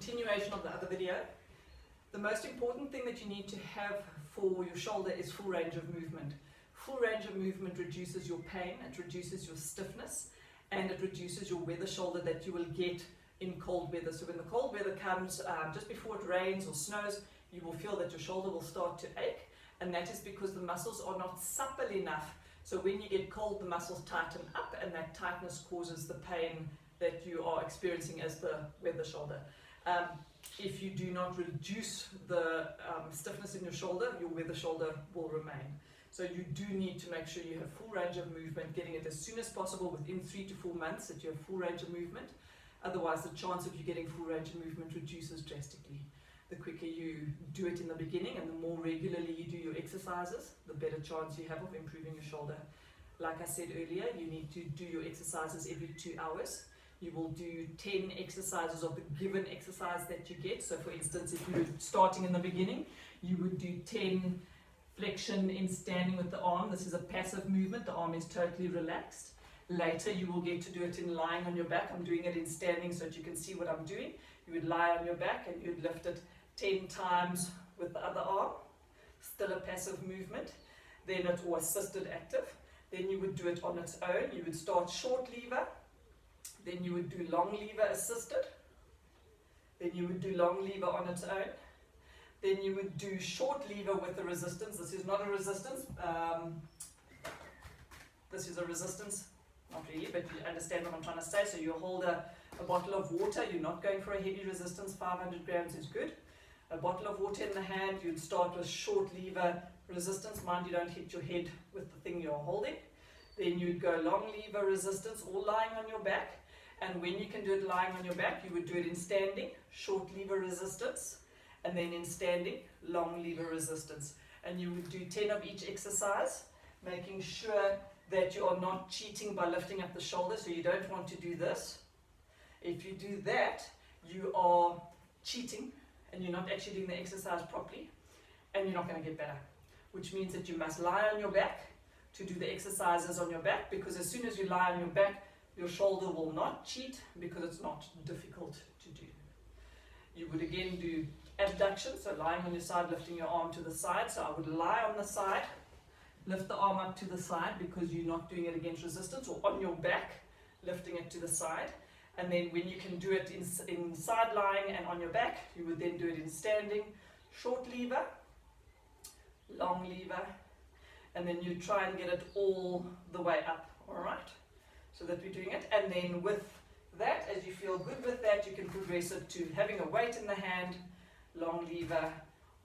continuation of the other video. The most important thing that you need to have for your shoulder is full range of movement. Full range of movement reduces your pain, it reduces your stiffness, and it reduces your weather shoulder that you will get in cold weather. So when the cold weather comes, just before it rains or snows, you will feel that your shoulder will start to ache, and that is because the muscles are not supple enough. So when you get cold, the muscles tighten up, and that tightness causes the pain that you are experiencing as the weather shoulder. If you do not reduce the stiffness in your shoulder, your weather shoulder will remain. So you do need to make sure you have full range of movement, getting it as soon as possible within 3 to 4 months that you have full range of movement. Otherwise, the chance of you getting full range of movement reduces drastically. The quicker you do it in the beginning and the more regularly you do your exercises, the better chance you have of improving your shoulder. Like I said earlier, you need to do your exercises every 2 hours. You will do 10 exercises of the given exercise that you get. So for instance, if you're starting in the beginning, you would do 10 flexion in standing with the arm. This is a passive movement, the arm is totally relaxed. Later you will get to do it in lying on your back. I'm doing it in standing so that you can see what I'm doing. You would lie on your back and you'd lift it 10 times with the other arm, still a passive movement. Then it was assisted active. Then you would do it on its own. You would start short lever. Then you would do long lever assisted. Then you would do long lever on its own. Then you would do short lever with a resistance. This is not a resistance. This is a resistance. Not really, but you understand what I'm trying to say. So you hold a bottle of water. You're not going for a heavy resistance. 500 grams is good. A bottle of water in the hand. You'd start with short lever resistance. Mind you don't hit your head with the thing you're holding. Then you'd go long lever resistance, all lying on your back. And when you can do it lying on your back, you would do it in standing, short lever resistance, and then in standing, long lever resistance. And you would do 10 of each exercise, making sure that you are not cheating by lifting up the shoulder. So you don't want to do this. If you do that, you are cheating and you're not actually doing the exercise properly, and you're not going to get better. Which means that you must lie on your back to do the exercises on your back, because as soon as you lie on your back, your shoulder will not cheat because it's not difficult to do. You would again do abduction, so lying on your side, lifting your arm to the side. So I would lie on the side, lift the arm up to the side because you're not doing it against resistance, or on your back, lifting it to the side. And then when you can do it in side lying and on your back, you would then do it in standing, short lever, long lever, and then you try and get it all the way up, all right? So that we're doing it. And then with that, as you feel good with that, you can progress it to having a weight in the hand, long lever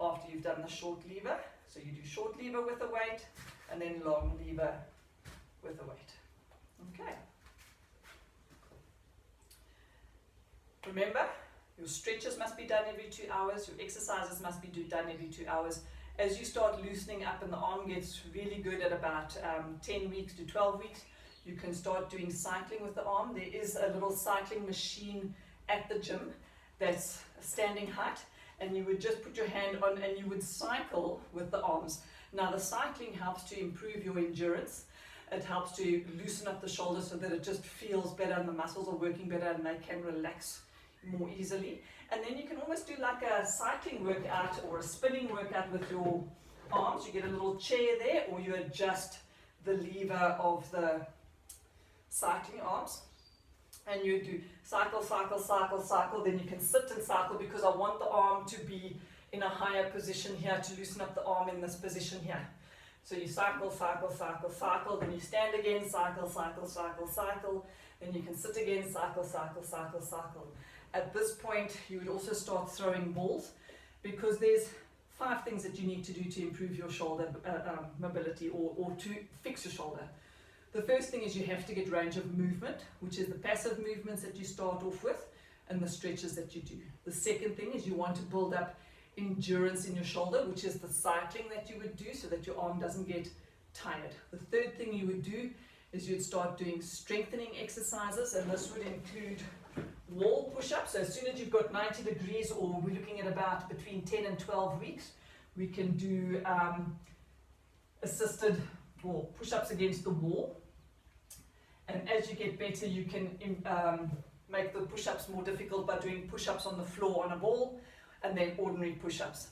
after you've done the short lever. So you do short lever with a weight, and then long lever with a weight. Okay. Remember, your stretches must be done every 2 hours, your exercises must be done every 2 hours. As you start loosening up and the arm gets really good at about 10 weeks to 12 weeks, you can start doing cycling with the arm. There is a little cycling machine at the gym that's standing height, and you would just put your hand on and you would cycle with the arms. Now the cycling helps to improve your endurance. It helps to loosen up the shoulder so that it just feels better and the muscles are working better and they can relax more easily. And then you can almost do like a cycling workout or a spinning workout with your arms. You get a little chair there, or you adjust the lever of the cycling arms, and you do cycle, cycle, cycle, cycle. Then you can sit and cycle, because I want the arm to be in a higher position here to loosen up the arm in this position here. So you cycle, cycle, cycle, cycle, then you stand again, cycle, cycle, cycle, cycle, then you can sit again, cycle, cycle, cycle, cycle. At this point, you would also start throwing balls, because there's 5 things that you need to do to improve your shoulder mobility or to fix your shoulder. The first thing is you have to get range of movement, which is the passive movements that you start off with and the stretches that you do. The second thing is you want to build up endurance in your shoulder, which is the cycling that you would do so that your arm doesn't get tired. The third thing you would do is you'd start doing strengthening exercises, and this would include wall push-ups. So as soon as you've got 90 degrees, or we're looking at about between 10 and 12 weeks, we can do assisted wall push-ups against the wall. And as you get better, you can make the push-ups more difficult by doing push-ups on the floor on a ball, and then ordinary push-ups.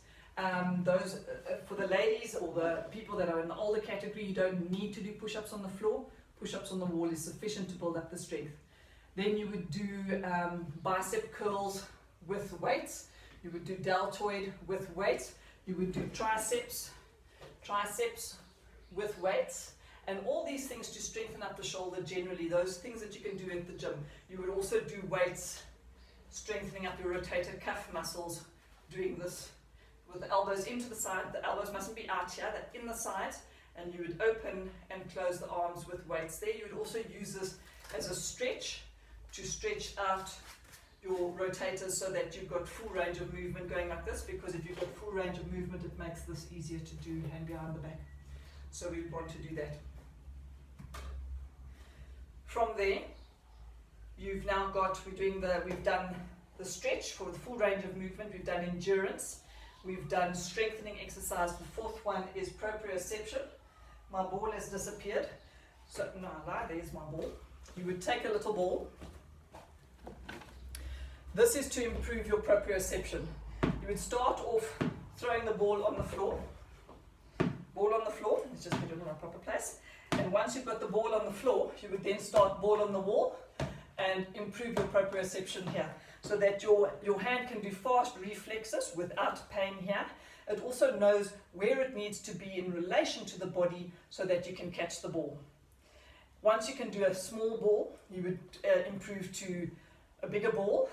Those for the ladies or the people that are in the older category, you don't need to do push-ups on the floor. Push-ups on the wall is sufficient to build up the strength. Then you would do bicep curls with weights. You would do deltoid with weights. You would do triceps with weights. And all these things to strengthen up the shoulder generally, those things that you can do at the gym. You would also do weights, strengthening up your rotator cuff muscles, doing this with the elbows into the side. The elbows mustn't be out here, they're in the side. And you would open and close the arms with weights there. You would also use this as a stretch to stretch out your rotators so that you've got full range of movement going like this, because if you've got full range of movement, it makes this easier to do hand behind the back. So we want to do that. From there, you've now got, we've done the stretch for the full range of movement, we've done endurance, we've done strengthening exercise. The fourth one is proprioception. My ball has disappeared. So, no, there's my ball. You would take a little ball. This is to improve your proprioception. You would start off throwing the ball on the floor. Ball on the floor, let's just put it in a proper place. And once you've got the ball on the floor, you would then start ball on the wall and improve your proprioception here, so that your hand can do fast reflexes without pain here. It also knows where it needs to be in relation to the body so that you can catch the ball. Once you can do a small ball, you would improve to a bigger ball.